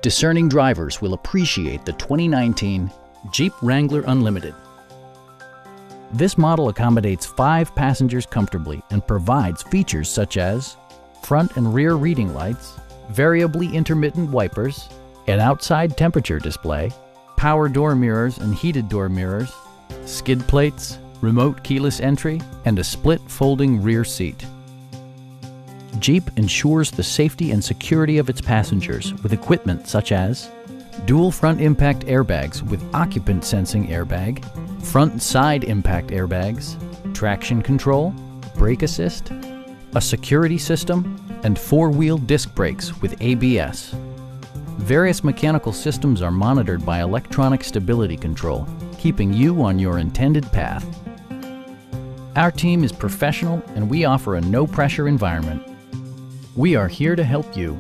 Discerning drivers will appreciate the 2019 Jeep Wrangler Unlimited. This model accommodates 5 passengers comfortably and provides features such as front and rear reading lights, variably intermittent wipers, an outside temperature display, power door mirrors and heated door mirrors, skid plates, remote keyless entry, and a split folding rear seat. Jeep ensures the safety and security of its passengers with equipment such as dual front impact airbags with occupant sensing airbag, front and side impact airbags, traction control, brake assist, a security system, and 4-wheel disc brakes with ABS. Various mechanical systems are monitored by electronic stability control, keeping you on your intended path. Our team is professional and we offer a no-pressure environment. We are here to help you.